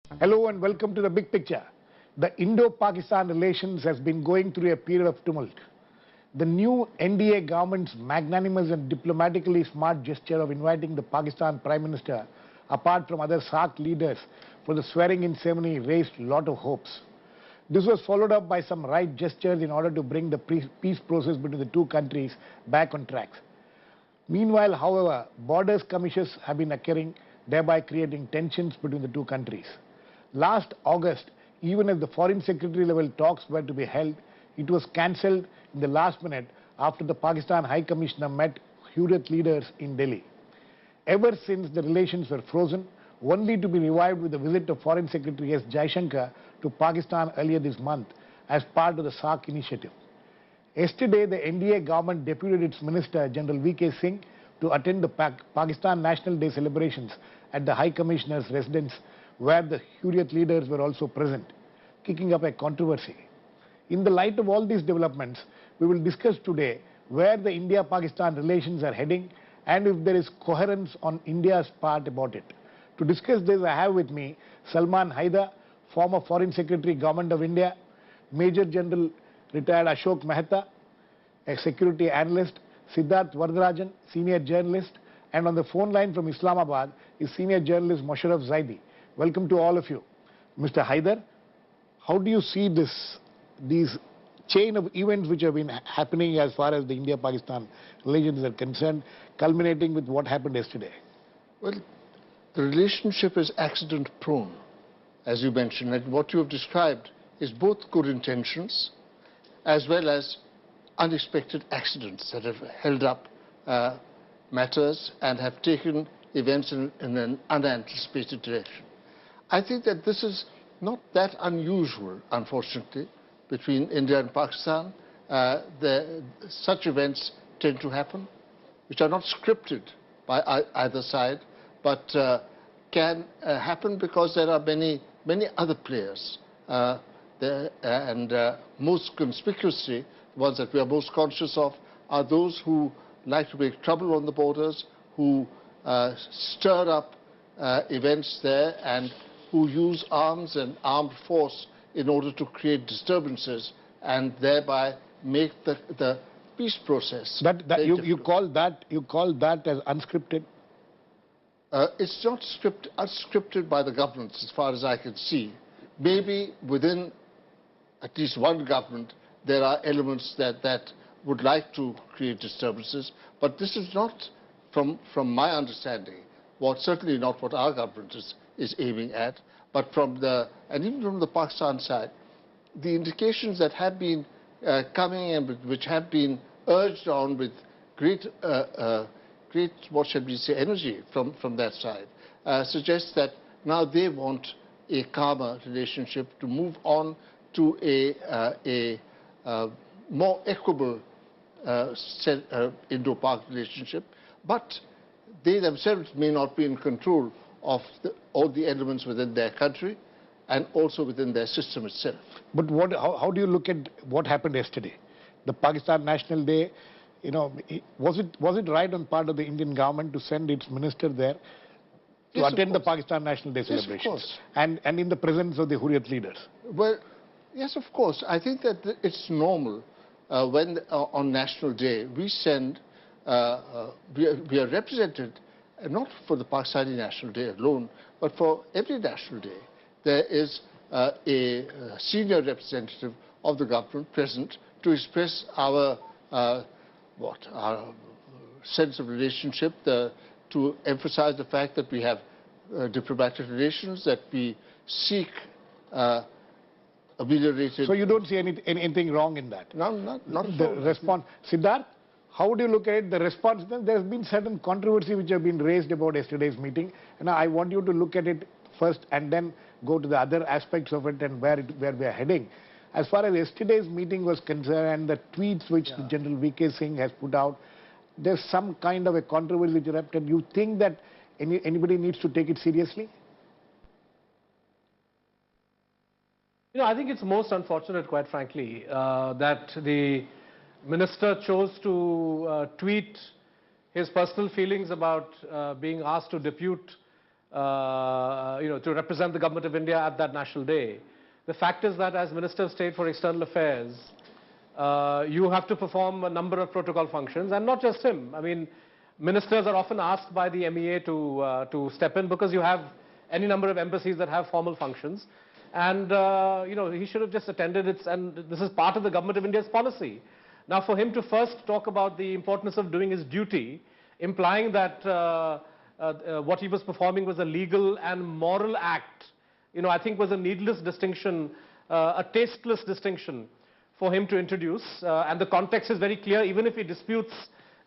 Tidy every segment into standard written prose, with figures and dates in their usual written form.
Hello and welcome to the big picture. The Indo-Pakistan relations has been going through a period of tumult. The new NDA government's magnanimous and diplomatically smart gesture of inviting the Pakistan Prime Minister, apart from other SAARC leaders, for the swearing-in ceremony raised a lot of hopes. This was followed up by some right gestures in order to bring the peace process between the two countries back on track. Meanwhile, however, borders skirmishes have been occurring, thereby creating tensions between the two countries. Last August, even as the Foreign Secretary level talks were to be held, it was cancelled in the last minute after the Pakistan High Commissioner met Hurriyat leaders in Delhi. Ever since, the relations were frozen, only to be revived with the visit of Foreign Secretary S. Jaishankar to Pakistan earlier this month as part of the SAARC initiative. Yesterday, the NDA government deputed its Minister, General V.K. Singh, to attend the Pakistan National Day celebrations at the High Commissioner's residence, where the Hurriyat leaders were also present, kicking up a controversy. In the light of all these developments, we will discuss today where the India-Pakistan relations are heading and if there is coherence on India's part about it. To discuss this, I have with me Salman Haidar, former Foreign Secretary, Government of India, Major General retired Ashok Mehta, a security analyst, Siddharth Varatharajan, senior journalist, and on the phone line from Islamabad is senior journalist Mosharraf Zaidi. Welcome to all of you. Mr. Haidar, how do you see these chain of events which have been happening as far as the India-Pakistan relations are concerned, culminating with what happened yesterday? Well, the relationship is accident-prone, as you mentioned, and what you have described is both good intentions as well as unexpected accidents that have held up matters and have taken events in an unanticipated direction. I think that this is not that unusual, unfortunately, between India and Pakistan. Such events tend to happen, which are not scripted by either side, but can happen because there are many other players. Most conspicuously, the ones that we are most conscious of are those who like to make trouble on the borders, who stir up events there, and who use arms and armed force in order to create disturbances and thereby make the peace process. You call that as unscripted? It's not unscripted by the governments, as far as I can see. Maybe within at least one government there are elements that would like to create disturbances, but this is not, from my understanding, certainly not what our government is aiming at, but and even from the Pakistan side, the indications that have been coming and which have been urged on with great, what shall we say, energy from that side, suggests that now they want a calmer relationship to move on to a more equable Indo-Pak relationship, but they themselves may not be in control of all the elements within their country and also within their system itself. But how do you look at what happened yesterday? The Pakistan National Day, was it right on part of the Indian government to send its minister there to attend the Pakistan National Day celebrations? Yes, of course. And in the presence of the Hurriyat leaders? Well, yes, of course. I think that it's normal when on National Day we send, we are represented not for the Pakistani National Day alone, but for every National Day. There is a senior representative of the government present to express our sense of relationship, to emphasize the fact that we have diplomatic relations, that we seek ameliorated. So you don't see anything wrong in that? No, not at the all. Response. Siddharth, how would you look at it? The response, there has been certain controversy which have been raised about yesterday's meeting, and I want you to look at it first and then go to the other aspects of it and where we are heading. As far as yesterday's meeting was concerned and the tweets which the General V.K. Singh has put out, there's some kind of a controversy which erupted. You think that anybody needs to take it seriously? I think it's most unfortunate, quite frankly, that the minister chose to tweet his personal feelings about being asked to depute to represent the government of India at that National Day. The fact is that as Minister of State for External Affairs, you have to perform a number of protocol functions, and not just him. I mean, ministers are often asked by the MEA to step in because you have any number of embassies that have formal functions. And, he should have just attended it, and this is part of the government of India's policy. Now, for him to first talk about the importance of doing his duty, implying that what he was performing was a legal and moral act, I think was a needless distinction, a tasteless distinction for him to introduce. And the context is very clear, even if he disputes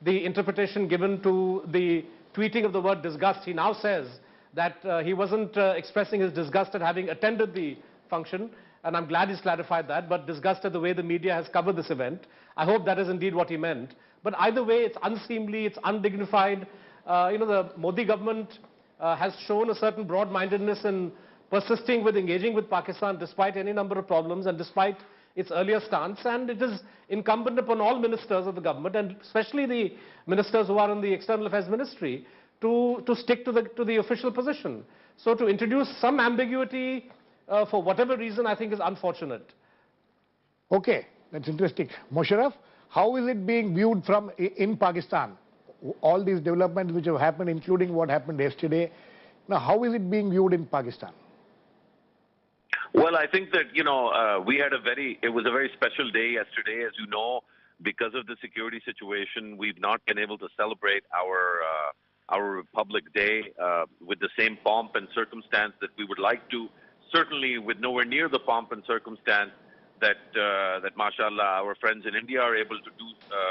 the interpretation given to the tweeting of the word disgust. He now says that he wasn't expressing his disgust at having attended the function, and I'm glad he's clarified that, but disgust at the way the media has covered this event. I hope that is indeed what he meant. But either way, it's unseemly, it's undignified. The Modi government has shown a certain broad-mindedness in persisting with engaging with Pakistan despite any number of problems and despite its earlier stance, and it is incumbent upon all ministers of the government, and especially the ministers who are in the External Affairs Ministry, to stick to the official position. So to introduce some ambiguity for whatever reason, I think is unfortunate. Okay, that's interesting. Musharraf, how is it being viewed in Pakistan? All these developments which have happened, including what happened yesterday. Now, how is it being viewed in Pakistan? Well, I think that, it was a very special day yesterday. As you know, because of the security situation, we've not been able to celebrate our Republic Day with the same pomp and circumstance that we would like to. Certainly with nowhere near the pomp and circumstance that, mashallah, our friends in India are able to do,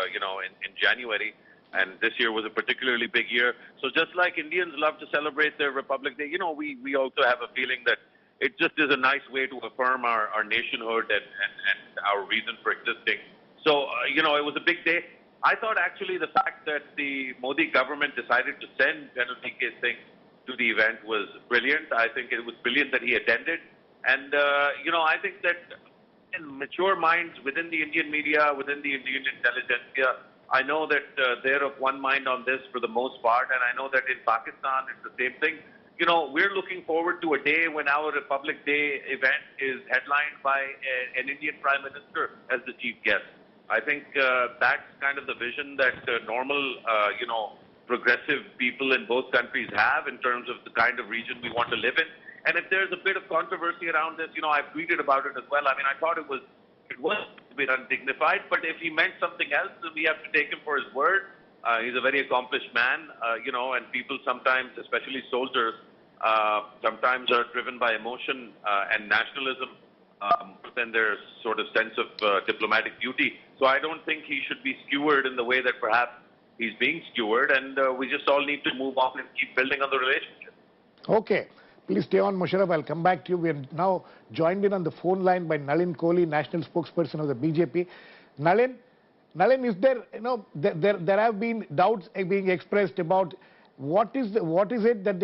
in January. And this year was a particularly big year. So just like Indians love to celebrate their Republic Day, we also have a feeling that it just is a nice way to affirm our nationhood and our reason for existing. So, it was a big day. I thought actually the fact that the Modi government decided to send General V.K. Singh to the event was brilliant. I think it was brilliant that he attended. And, I think that in mature minds within the Indian media, within the Indian intelligentsia, I know that they're of one mind on this for the most part. And I know that in Pakistan, it's the same thing. We're looking forward to a day when our Republic Day event is headlined by an Indian Prime Minister as the chief guest. I think that's kind of the vision that normal, progressive people in both countries have in terms of the kind of region we want to live in. And if there's a bit of controversy around this, I've tweeted about it as well. I mean, I thought it was a bit undignified, but if he meant something else, then we have to take him for his word. He's a very accomplished man, and people sometimes, especially soldiers, sometimes are driven by emotion and nationalism than their sort of sense of diplomatic duty. So I don't think he should be skewered in the way that perhaps he's being skewered, and we just all need to move on and keep building on the relationship. Okay. Please stay on, Musharraf. I'll come back to you. We are now joined in on the phone line by Nalin Kohli, national spokesperson of the BJP. Nalin, is there, there have been doubts being expressed about what is it that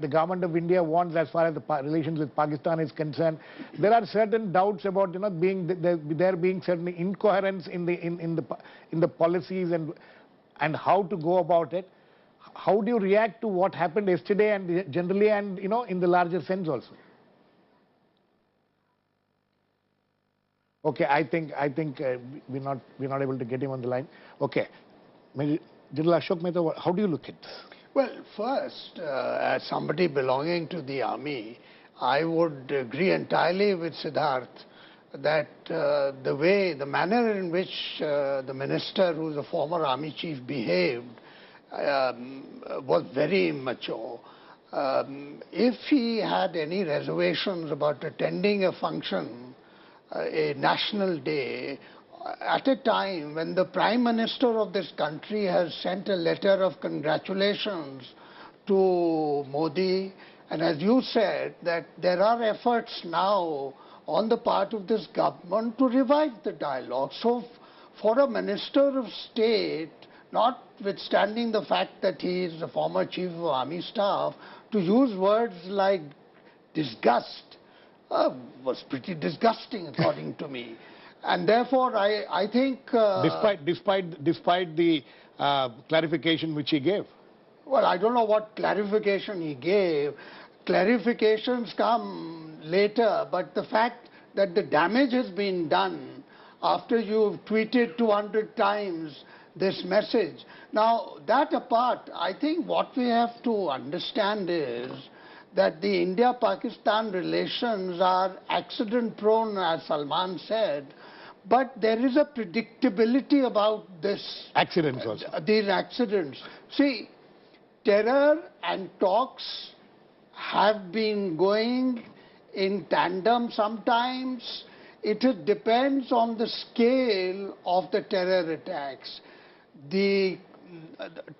the government of India wants as far as the relations with Pakistan is concerned. There are certain doubts about there being certain incoherence in the policies and how to go about it. How do you react to what happened yesterday and generally and in the larger sense also? Okay, I think we're not able to get him on the line. Okay, General Ashok Mehta, how do you look at this? Well, first, as somebody belonging to the army, I would agree entirely with Siddharth that the manner in which the minister, who is a former army chief, behaved was very immature. If he had any reservations about attending a function, a national day, at a time when the Prime Minister of this country has sent a letter of congratulations to Modi, and as you said, that there are efforts now on the part of this government to revive the dialogue. So for a Minister of State, notwithstanding the fact that he is the former Chief of Army Staff, to use words like disgust was pretty disgusting according to me. And therefore, I think... Despite the clarification which he gave. Well, I don't know what clarification he gave. Clarifications come later, but the fact that the damage has been done after you've tweeted 200 times this message. Now, that apart, I think what we have to understand is that the India-Pakistan relations are accident-prone, as Salman said, but there is a predictability about this. Accidents also. These accidents. See, terror and talks have been going in tandem sometimes. It depends on the scale of the terror attacks. The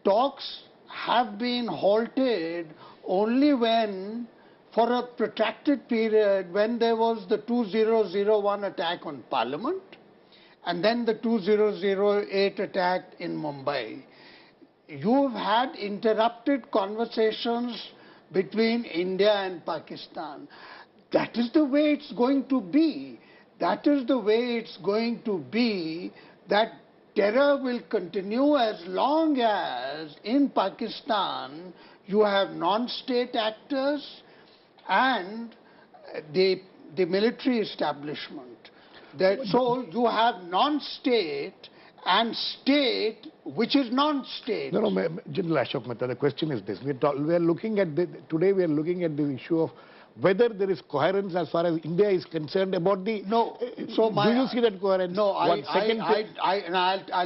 talks have been halted only when, for a protracted period, when there was the 2001 attack on Parliament and then the 2008 attack in Mumbai. You've had interrupted conversations between India and Pakistan. That is the way it's going to be. That is the way it's going to be, that terror will continue as long as in Pakistan you have non-state actors and the military establishment. So you have non-state and state which is non-state. No, General Ashok Mehta, the question is this. We are looking at today we are looking at the issue of whether there is coherence as far as India is concerned about the... No. So do you see that coherence? No, I'll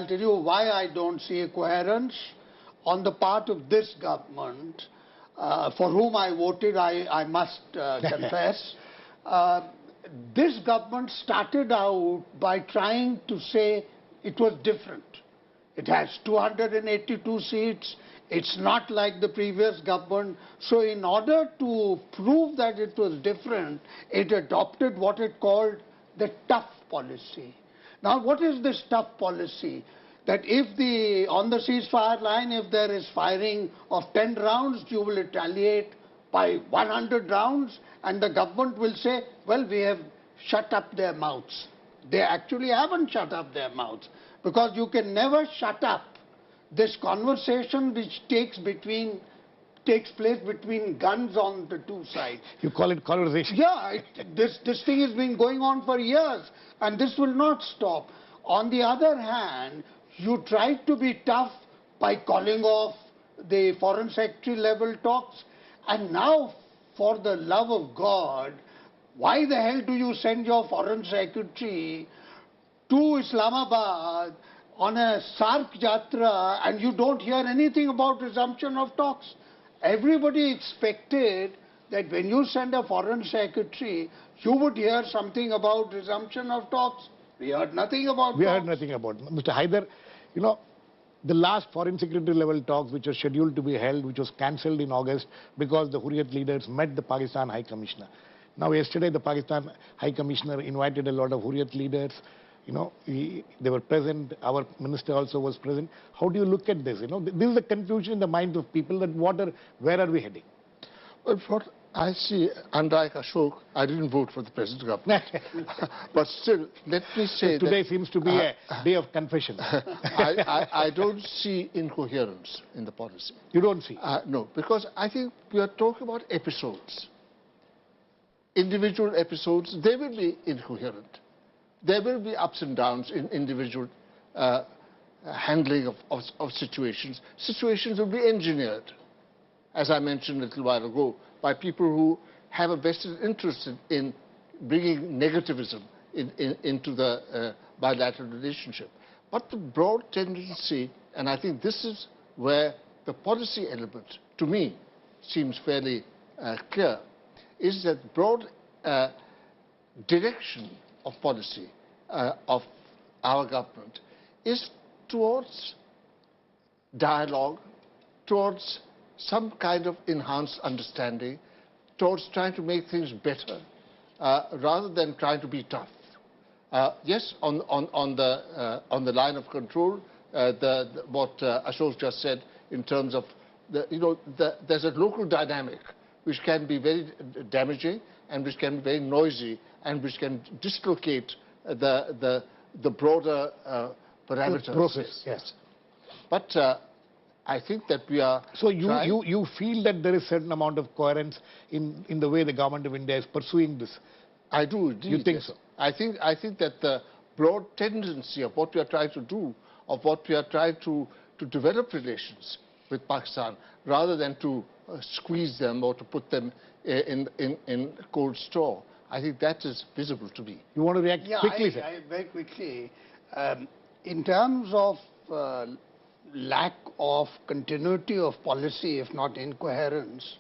tell you why I don't see a coherence on the part of this government, for whom I voted, I must confess. This government started out by trying to say it was different. It has 282 seats. It's not like the previous government. So in order to prove that it was different, it adopted what it called the tough policy. Now, what is this tough policy? That if on the ceasefire line, if there is firing of 10 rounds, you will retaliate by 100 rounds, and the government will say, well, we have shut up their mouths. They actually haven't shut up their mouths, because you can never shut up this conversation which takes place between guns on the two sides. You call it conversation? Yeah, this thing has been going on for years, and this will not stop. On the other hand, you tried to be tough by calling off the foreign secretary level talks, and now, for the love of God, why the hell do you send your foreign secretary to Islamabad on a Sark Yatra and you don't hear anything about resumption of talks? Everybody expected that when you send a foreign secretary, you would hear something about resumption of talks. We heard nothing about talks. We heard nothing about it. Mr. Haider, you know, the last foreign secretary level talks which were scheduled to be held, which was cancelled in August because the Hurriyat leaders met the Pakistan High Commissioner. Now yesterday the Pakistan High Commissioner invited a lot of Hurriyat leaders. You know, they were present, our minister also was present. How do you look at this? You know, this is the confusion in the minds of people that where are we heading? Well, what I see, unlike Ashok, I didn't vote for the present government. But still, let me say today that, seems to be a day of confession. I don't see incoherence in the policy. You don't see? No, because I think we are talking about episodes. Individual episodes, they will be incoherent. There will be ups and downs in individual handling of situations. Situations will be engineered, as I mentioned a little while ago, by people who have a vested interest in bringing negativism into the bilateral relationship. But the broad tendency, and I think this is where the policy element, to me, seems fairly clear, is that broad direction of policy of our government is towards dialogue, towards some kind of enhanced understanding, towards trying to make things better, rather than trying to be tough. Yes, on the line of control, what Ashok just said in terms of there's a local dynamic which can be very damaging and which can be very noisy and which can dislocate the broader parameters. Process, yes. But I think that we are So trying. you feel that there is certain amount of coherence in the way the government of India is pursuing this? I do indeed. You think yes. so? I think that the broad tendency of what we are trying to do, of what we are trying to develop relations with Pakistan, rather than to squeeze them or to put them in cold straw, I think that is visible to me. You want to react Yeah, quickly, sir? very quickly. In terms of lack of continuity of policy, if not incoherence,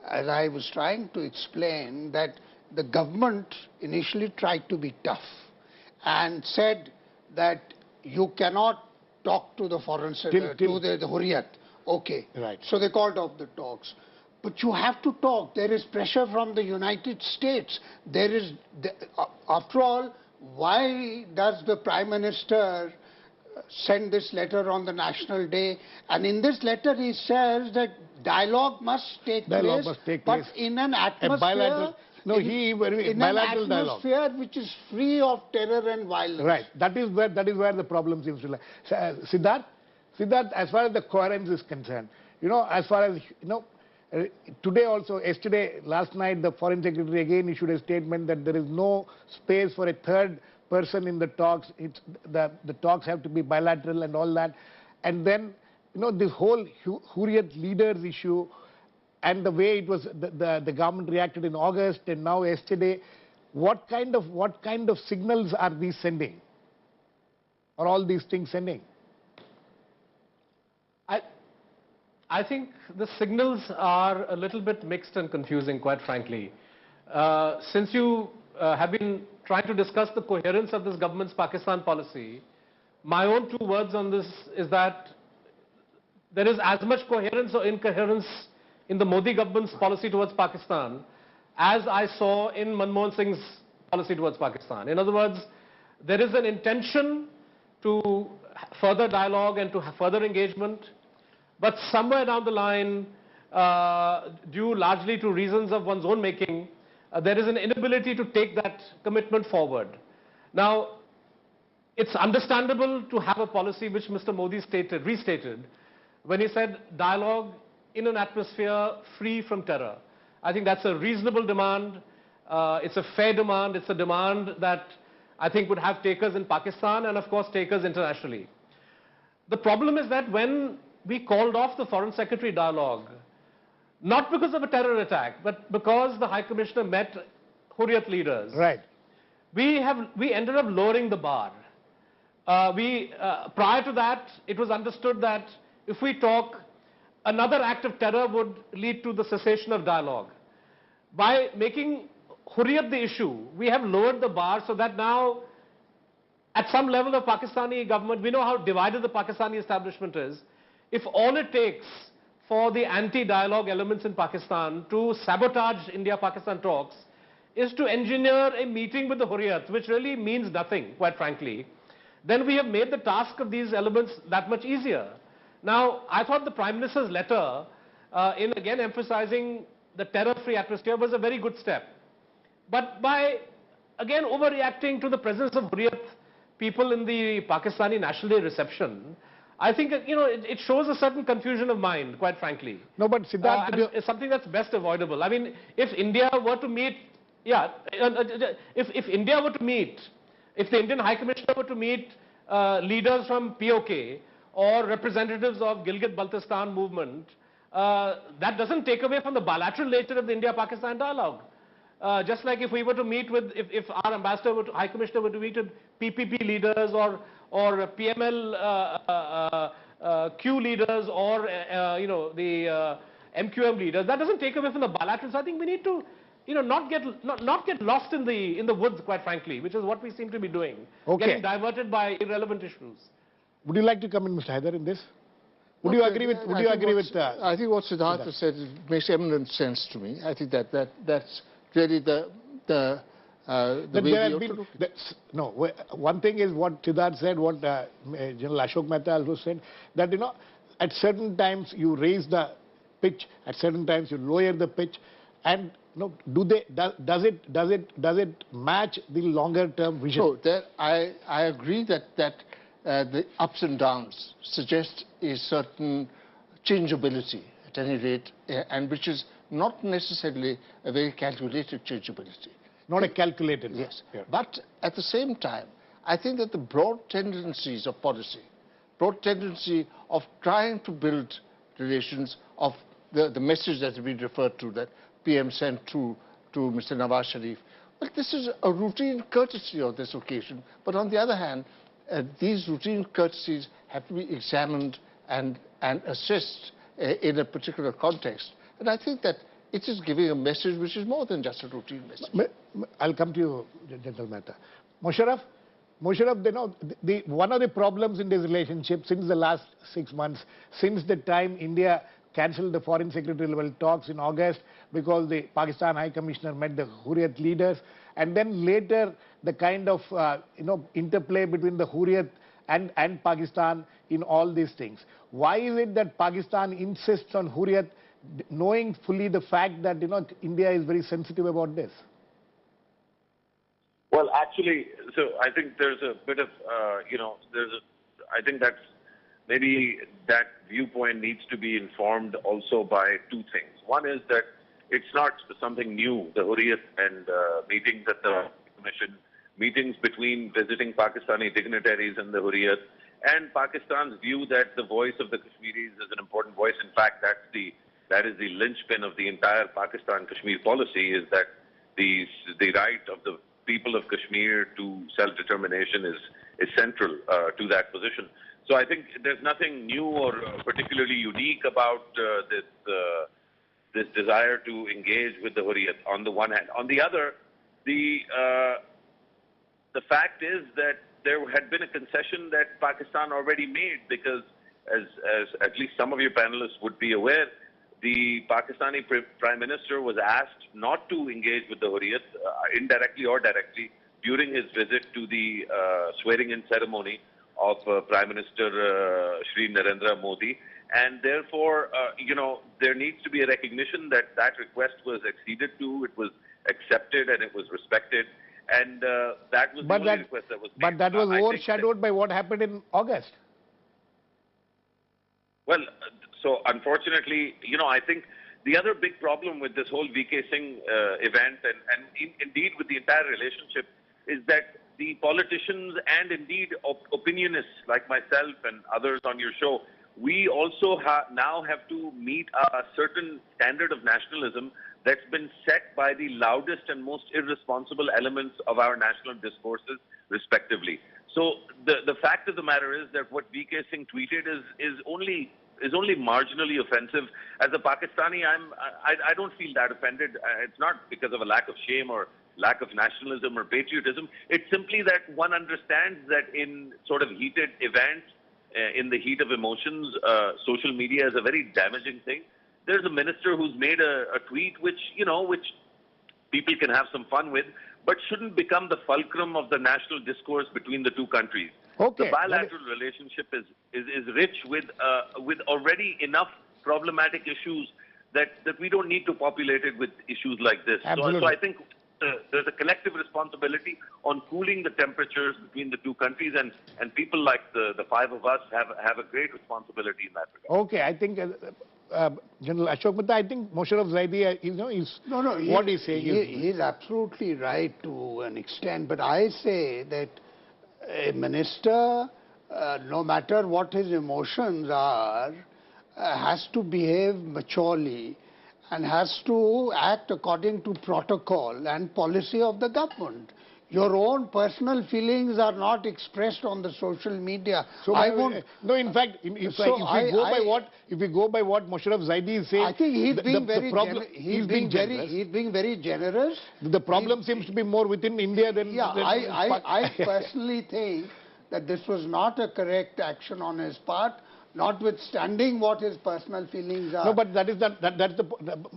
as I was trying to explain, that the government initially tried to be tough and said that you cannot talk to the foreign secretary, to the Hurriyat. Okay. Right. So they called off the talks. But you have to talk. There is pressure from the United States. There is, after all, why does the Prime Minister send this letter on the National Day? And in this letter he says that dialogue must take place, but in an atmosphere, bilateral, no, in bilateral an dialogue. atmosphere which is free of terror and violence. Right. That is where the problem seems to lie. Siddharth, as far as the coherence is concerned, as far as, today also, yesterday, last night, the Foreign Secretary again issued a statement that there is no space for a third person in the talks. The talks have to be bilateral and all that. And then, this whole Hurriyat leaders issue and the way it was, the government reacted in August and now yesterday, what kind of signals are these sending? Are all these things sending? I think the signals are a little bit mixed and confusing, quite frankly. Since you have been trying to discuss the coherence of this government's Pakistan policy, my own 2 words on this is that there is as much coherence or incoherence in the Modi government's policy towards Pakistan as I saw in Manmohan Singh's policy towards Pakistan. In other words, there is an intention to further dialogue and to have further engagement, but somewhere down the line, due largely to reasons of one's own making, there is an inability to take that commitment forward. Now, it's understandable to have a policy which Mr. Modi restated, when he said dialogue in an atmosphere free from terror. I think that's a reasonable demand. It's a fair demand. It's a demand that I think would have takers in Pakistan and, of course, takers internationally. The problem is that when we called off the Foreign Secretary dialogue, not because of a terror attack, but because the High Commissioner met Hurriyat leaders. Right. We ended up lowering the bar. Prior to that, it was understood that if we talk, another act of terror would lead to the cessation of dialogue. By making Hurriyat the issue, we have lowered the bar so that now, at some level of Pakistani government, we know how divided the Pakistani establishment is. If all it takes for the anti-dialogue elements in Pakistan to sabotage India-Pakistan talks is to engineer a meeting with the Hurriyat, which really means nothing, quite frankly, then we have made the task of these elements that much easier. Now, I thought the Prime Minister's letter, in again emphasizing the terror-free atmosphere, was a very good step. But by, again, overreacting to the presence of Hurriyat people in the Pakistani National Day reception, I think, it shows a certain confusion of mind, quite frankly. No, but Siddharth, it's something that's best avoidable. I mean, if India were to meet, if India were to meet, if the Indian High Commissioner were to meet leaders from POK or representatives of Gilgit-Baltistan movement, that doesn't take away from the bilateral nature of the India-Pakistan dialogue. Just like if we were to meet with, if our ambassador, High Commissioner were to meet with PPP leaders or PML Q leaders or, the MQM leaders, that doesn't take away from the bilaterals. I think we need to, not get lost in the woods, quite frankly, which is what we seem to be doing. Okay. Getting diverted by irrelevant issues. would you like to come in, Mr. Haider, in this? Would you agree with? I think what Siddhartha said makes eminent sense to me. I think that's really the way we ought to look at it. No, one thing is what Siddharth said, what General Ashok Mehta also said, that at certain times you raise the pitch, at certain times you lower the pitch, and does it match the longer term vision? So I agree that the ups and downs suggest a certain changeability at any rate, and which is not necessarily a very calculated changeability. Not a calculated. Yes. Yeah. But at the same time, I think that the broad tendencies of policy, broad tendency of trying to build relations, of the message that has been referred to, that PM sent to Mr. Nawaz Sharif, well, this is a routine courtesy on this occasion. But on the other hand, these routine courtesies have to be examined and assessed in a particular context. And I think that it is giving a message which is more than just a routine message. I'll come to you, General Mehta. Musharraf, you know, one of the problems in this relationship since the last 6 months, since the time India cancelled the foreign secretary level talks in August because the Pakistan High Commissioner met the Hurriyat leaders, and then later the kind of interplay between the Hurriyat and Pakistan in all these things. Why is it that Pakistan insists on Hurriyat, knowing fully the fact that India is very sensitive about this? Well, actually, so I think there's a bit of, I think that's maybe that viewpoint needs to be informed also by two things. One is that it's not something new, the Hurriyat and meetings at the Commission, meetings between visiting Pakistani dignitaries and the Hurriyat, and Pakistan's view that the voice of the Kashmiris is an important voice. In fact, that is the linchpin of the entire Pakistan-Kashmir policy, is that the right of the people of Kashmir to self-determination is central to that position. So I think there's nothing new or particularly unique about this desire to engage with the Hurriyat on the one hand. On the other, the fact is that there had been a concession that Pakistan already made, because as at least some of your panelists would be aware, the Pakistani Prime Minister was asked not to engage with the Hurriyat, indirectly or directly, during his visit to the swearing-in ceremony of Prime Minister Shri Narendra Modi. And therefore, there needs to be a recognition that that request was acceded to, it was accepted, and it was respected. And that was the only request that was made. But that was overshadowed by what happened in August. Well, so unfortunately, I think the other big problem with this whole VK Singh event, and indeed with the entire relationship, is that the politicians and indeed opinionists like myself and others on your show, we also now have to meet a certain standard of nationalism that's been set by the loudest and most irresponsible elements of our national discourses, respectively. So the fact of the matter is that what VK Singh tweeted is only marginally offensive. As a Pakistani, I don't feel that offended. It's not because of a lack of shame or lack of nationalism or patriotism. It's simply that one understands that in sort of heated events, in the heat of emotions, social media is a very damaging thing. There's a minister who's made a tweet which people can have some fun with, but shouldn't become the fulcrum of the national discourse between the two countries. Okay. The bilateral relationship is rich with already enough problematic issues that we don't need to populate it with issues like this. So I think there's a collective responsibility on cooling the temperatures between the two countries, and people like the five of us have a great responsibility in that regard. Okay, I think General Ashok Mehta, I think Musharraf Zaidi, what he's saying he's absolutely right to an extent, but I say that a minister, no matter what his emotions are, has to behave maturely and has to act according to protocol and policy of the government. Your own personal feelings are not expressed on the social media. So no, in fact, if we go by what Musharraf Zaidi is saying, I think he's being very generous. The problem seems to be more within India than. Yeah, I personally think that this was not a correct action on his part, notwithstanding what his personal feelings are. No, but that's the.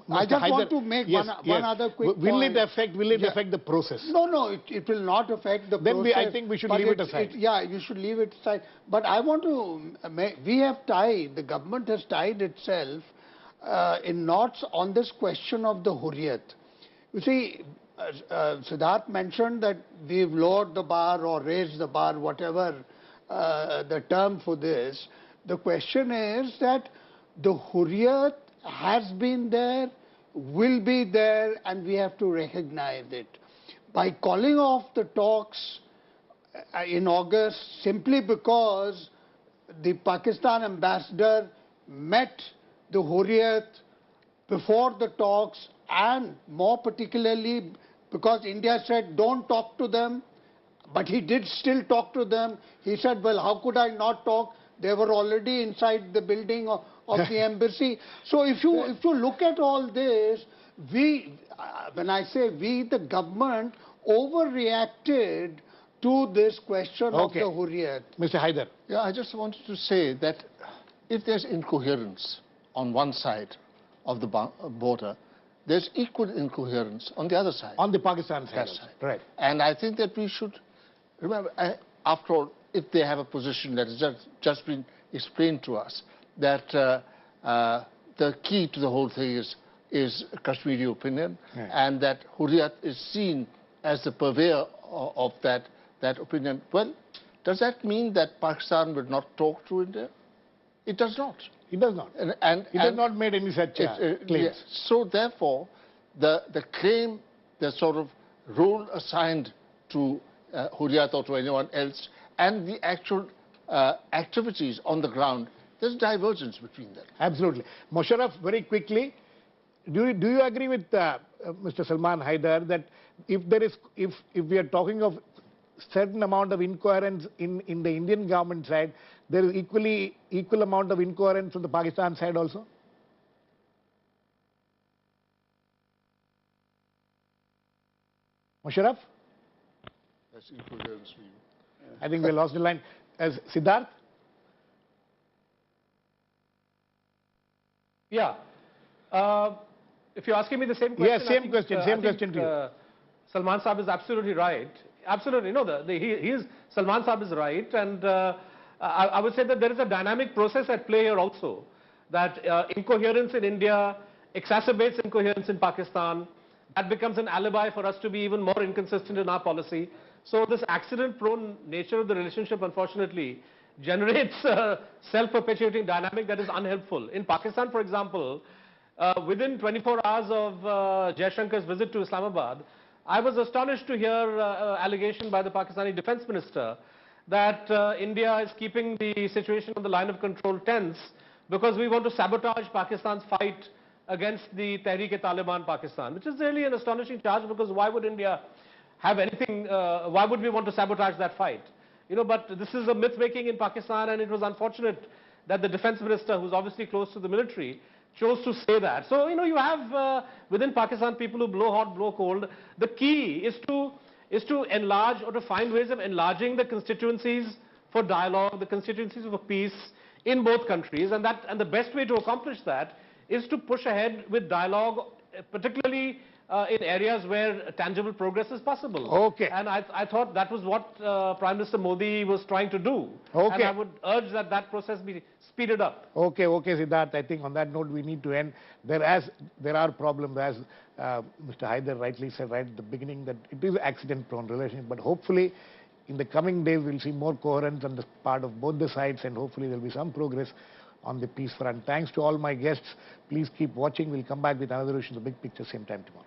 I just want to make one other quick point. Will it affect the process? No, it will not affect the process. Then I think we should leave it aside. Yeah, you should leave it aside. But I want to the government has tied itself in knots on this question of the Hurriyat. You see, Siddharth mentioned that we've lowered the bar or raised the bar, whatever the term for this. The question is that the Hurriyat has been there, will be there, and we have to recognize it. By calling off the talks in August simply because the Pakistan ambassador met the Hurriyat before the talks, and more particularly because India said don't talk to them, but he did still talk to them. He said, well, how could I not talk? They were already inside the building of the embassy. So if you look at all this, when I say we, the government overreacted to this question of the Hurriyat. Mr. Haider. Yeah, I just wanted to say that if there's incoherence on one side of the border, there's equal incoherence on the other side. On the Pakistan side. That side. Right. And I think that we should remember, after all, if they have a position that has just been explained to us, that the key to the whole thing is Kashmiri opinion, and that Hurriyat is seen as the purveyor of that opinion. Well, does that mean that Pakistan will not talk to India? It does not. It does not. It has not made any such claims. Yes. So therefore, the claim, the sort of role assigned to Hurriyat or to anyone else, and the actual activities on the ground, there's divergence between them. Absolutely. Musharraf, very quickly, do you agree with Mr. Salman Haider that if we are talking of certain amount of incoherence in the Indian government side, there is equal amount of incoherence from the Pakistan side also? Musharraf? That's incoherence. I think we lost the line. As Siddharth? Yeah. If you're asking me the same question... Yes, same question to you. Salman Saab is absolutely right. Absolutely. No, Salman Saab is right. And I would say that there is a dynamic process at play here also. That incoherence in India exacerbates incoherence in Pakistan. That becomes an alibi for us to be even more inconsistent in our policy. So this accident-prone nature of the relationship, unfortunately, generates a self-perpetuating dynamic that is unhelpful. In Pakistan, for example, within 24 hours of Jaishankar's visit to Islamabad, I was astonished to hear allegation by the Pakistani defense minister that India is keeping the situation on the line of control tense because we want to sabotage Pakistan's fight against the Tehreek-e-Taliban Pakistan, which is really an astonishing charge, because why would India have anything, why would we want to sabotage that fight? You know, but this is a myth-making in Pakistan, and it was unfortunate that the defense minister, who's obviously close to the military, chose to say that. So, you know, you have within Pakistan people who blow hot, blow cold. The key is to enlarge, or to find ways of enlarging the constituencies for dialogue, the constituencies for peace in both countries, and the best way to accomplish that is to push ahead with dialogue, particularly in areas where tangible progress is possible. Okay. And I thought that was what Prime Minister Modi was trying to do. Okay. And I would urge that that process be speeded up. Okay, Siddharth, I think on that note we need to end. There are problems, as Mr. Haider rightly said right at the beginning, that it is accident-prone relationship, but hopefully in the coming days we'll see more coherence on the part of both the sides, and hopefully there'll be some progress on the peace front. Thanks to all my guests. Please keep watching. We'll come back with another issue, The Big Picture, same time tomorrow.